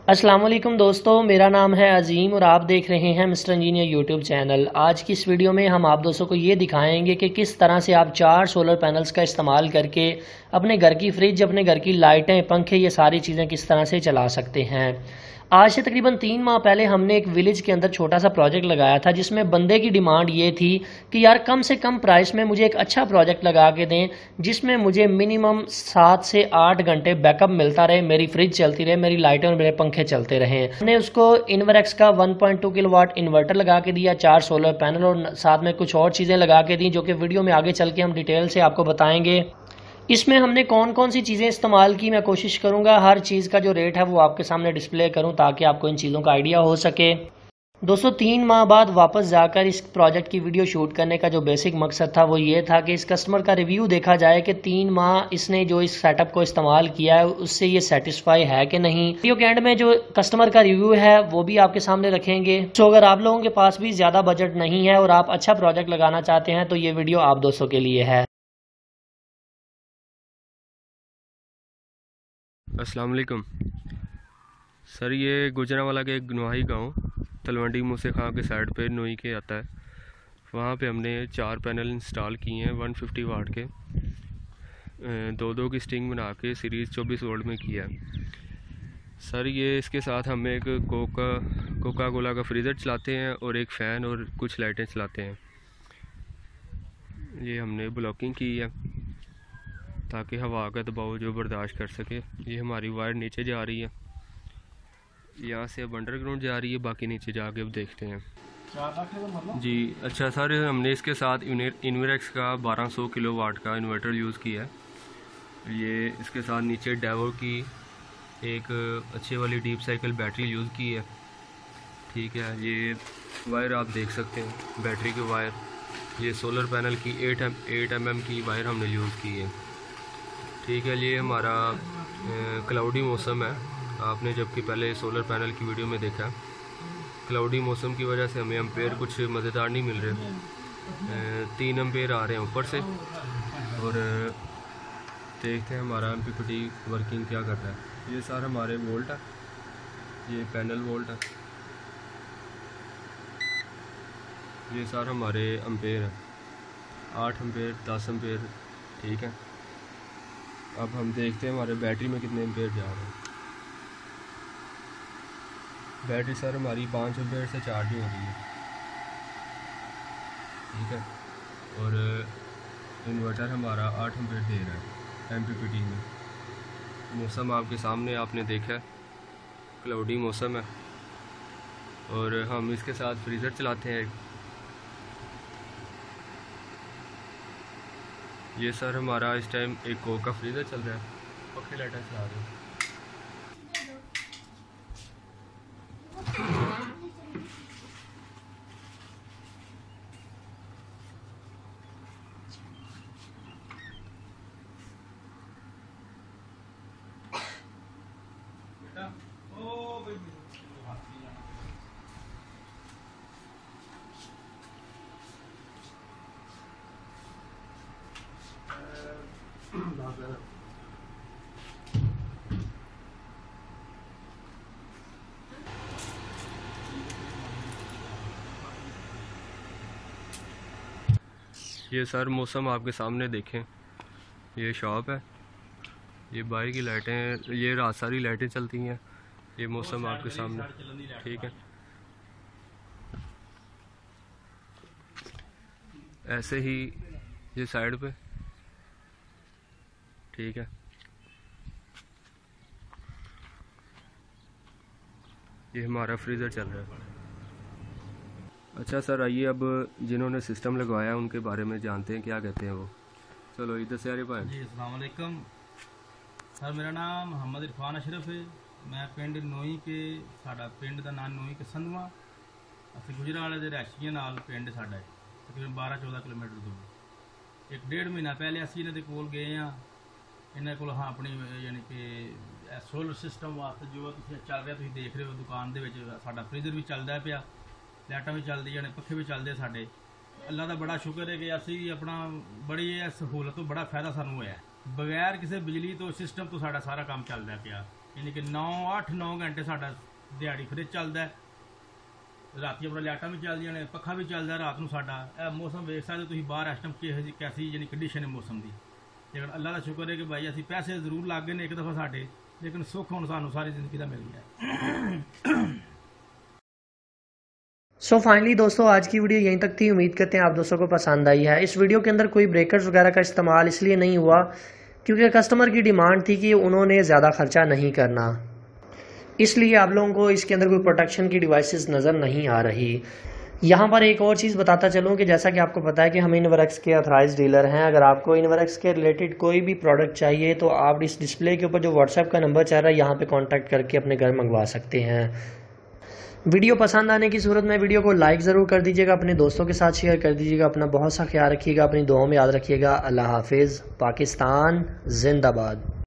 अस्सलाम वालेकुम दोस्तों, मेरा नाम है अजीम और आप देख रहे हैं मिस्टर इंजीनियर यूट्यूब चैनल। आज की इस वीडियो में हम आप दोस्तों को ये दिखाएंगे कि किस तरह से आप 4 सोलर पैनल्स का इस्तेमाल करके अपने घर की फ्रिज, अपने घर की लाइटें, पंखे, ये सारी चीज़ें किस तरह से चला सकते हैं। आज से तकरीबन 3 माह पहले हमने एक विलेज के अंदर छोटा सा प्रोजेक्ट लगाया था, जिसमें बंदे की डिमांड ये थी कि यार कम से कम प्राइस में मुझे एक अच्छा प्रोजेक्ट लगा के दें जिसमें मुझे मिनिमम 7 से 8 घंटे बैकअप मिलता रहे, मेरी फ्रिज चलती रहे, मेरी लाइटें और मेरे पंखे चलते रहें। हमने उसको इन्वरएक्स का 1.2 किलोवाट इन्वर्टर लगा के दिया, 4 सोलर पैनल और साथ में कुछ और चीज़ें लगा के दी, जो कि वीडियो में आगे चल के हम डिटेल से आपको बताएंगे। इसमें हमने कौन कौन सी चीज़ें इस्तेमाल की, मैं कोशिश करूंगा हर चीज़ का जो रेट है वो आपके सामने डिस्प्ले करूं ताकि आपको इन चीज़ों का आइडिया हो सके। दोस्तों, 3 माह बाद वापस जाकर इस प्रोजेक्ट की वीडियो शूट करने का जो बेसिक मकसद था वो ये था कि इस कस्टमर का रिव्यू देखा जाए कि 3 माह इसने जो इस सेटअप को इस्तेमाल किया है उससे ये सेटिस्फाई है कि नहीं। वीडियो के एंड में जो कस्टमर का रिव्यू है वो भी आपके सामने रखेंगे। तो अगर आप लोगों के पास भी ज़्यादा बजट नहीं है और आप अच्छा प्रोजेक्ट लगाना चाहते हैं तो ये वीडियो आप दोस्तों के लिए है। अस्सलाम वालेकुम सर, ये गुजरांवाला के गनवाही गांव तलवंडी मूसे खां के साइड पे नोई के आता है। वहाँ पे हमने 4 पैनल इंस्टॉल किए हैं 150 वाट के, 2-2 की स्टिंग बना के सीरीज़ 24 वोल्ट में किया है। सर ये इसके साथ हम एक कोका कोला का फ्रीज़र चलाते हैं और एक फ़ैन और कुछ लाइटें चलाते हैं। ये हमने ब्लॉकिंग की है ताकि हवा का दबाव जो बर्दाश्त कर सके। ये हमारी वायर नीचे जा रही है, यहाँ से अब अंडरग्राउंड जा रही है, बाकी नीचे जाके अब देखते हैं जी। अच्छा सर, हमने इसके साथ इन्वरएक्स का 1200 किलोवाट का इन्वर्टर यूज़ किया है। ये इसके साथ नीचे डेवो की एक अच्छी वाली डीप साइकिल बैटरी यूज़ की है। ठीक है, ये वायर आप देख सकते हैं, बैटरी की वायर। ये सोलर पैनल की 8 mm की वायर हमने यूज़ की है। ठीक है, ये हमारा क्लाउडी मौसम है। आपने जबकि पहले सोलर पैनल की वीडियो में देखा, क्लाउडी मौसम की वजह से हमें एम्पेयर कुछ मज़ेदार नहीं मिल रहे। 3 एम्पेयर आ रहे हैं ऊपर से। और देखते हैं हमारा MPPT वर्किंग क्या कर रहा है। ये सारे हमारे वोल्ट है, ये पैनल वोल्ट है, ये सारे हमारे एम्पेयर है, 8 एम्पेयर, 10 एम्पेयर। ठीक है, अब हम देखते हैं हमारे बैटरी में कितने एम्पेयर जा रहे हैं। बैटरी सर हमारी 5 एम्पेयर से चार्जिंग हो रही है। ठीक है, और इन्वर्टर हमारा 8 एम्पेयर दे रहा है MPPT में। मौसम आपके सामने आपने देखा है, क्लाउडी मौसम है। और हम इसके साथ फ्रीज़र चलाते हैं। ये सर हमारा इस टाइम एक कोक का फ्रीज़र चल रहा है, पक्के लाइटर चला रहे हैं। ये सर मौसम आपके सामने देखें, ये शॉप है, ये बाहर की लाइटें, ये रात सारी लाइटें चलती हैं। ये मौसम आपके सामने। ठीक है, ऐसे ही ये साइड पे। ठीक है, ये हमारा फ्रीज़र चल रहा है। अच्छा सर, आइए अब जिन्होंने सिस्टम लगवाया उनके बारे में जानते हैं, क्या कहते हैं वो। चलो इधर से आ रहे भाई जी। अस्सलाम वालेकुम सर, मेरा नाम मोहम्मद इरफान अशरफ है। मैं पिंड नोई के, साडा पिंड का नाम नोई के संधवा, असं गुजरावाले के रहायशियों नाल पिंड साडा है, तकरीबन 12-14 किलोमीटर दूर। 1-1.5 महीना पहले असीं इन्हां दे कोल गए हाँ, इन्हां कोल हाँ अपनी यानी कि सोलर सिस्टम वास्ते जो तुसीं चल रहा तुसीं देख रहे हो दुकान दे विच, साडा फ्रीजर भी चलदा पिया, लाइटां भी चलदियां ने, पक्खे भी चलदे साडे। अल्लाह का बड़ा शुक्र है कि असी अपना बड़ी सहूलत तो बड़ा फायदा सानू होया। बगैर किसी बिजली तो सिस्टम तो साडा सारा काम चलदा पिया। यानी कि 8-9 घंटे साडा दिहाड़ी फ्रिज चलदा है, राती अपना लाइटां भी चलदियां ने, पक्खा भी चलदा है रात नूं साडा। मौसम वेख सकदे तुसीं बाहर इस टाइम कैसी यानी कंडीशन है मौसम की। लेकिन अल्लाह का शुक्र है कि भाई असीं पैसे जरूर लग गए ने एक दफ़ा साडे, लेकिन सुख हुण सानूं सारी जिंदगी दा मिल गया। सो फाइनली दोस्तों आज की वीडियो यहीं तक थी। उम्मीद करते हैं आप दोस्तों को पसंद आई है। इस वीडियो के अंदर कोई ब्रेकर्स वगैरह का इस्तेमाल इसलिए नहीं हुआ क्योंकि कस्टमर की डिमांड थी कि उन्होंने ज़्यादा खर्चा नहीं करना, इसलिए आप लोगों को इसके अंदर कोई प्रोटेक्शन की डिवाइसेस नज़र नहीं आ रही। यहाँ पर एक और चीज़ बताता चलूँ कि जैसा कि आपको पता है कि हम इनवर्क्स के ऑथराइज डीलर हैं। अगर आपको इनवर्क्स के रिलेटेड कोई भी प्रोडक्ट चाहिए तो आप इस डिस्प्ले के ऊपर जो व्हाट्सएप का नंबर चल रहा है यहाँ पे कांटेक्ट करके अपने घर मंगवा सकते हैं। वीडियो पसंद आने की सूरत में वीडियो को लाइक ज़रूर कर दीजिएगा, अपने दोस्तों के साथ शेयर कर दीजिएगा। अपना बहुत सा ख्याल रखिएगा, अपनी दुआओं में याद रखिएगा। अल्लाह हाफिज़। पाकिस्तान जिंदाबाद।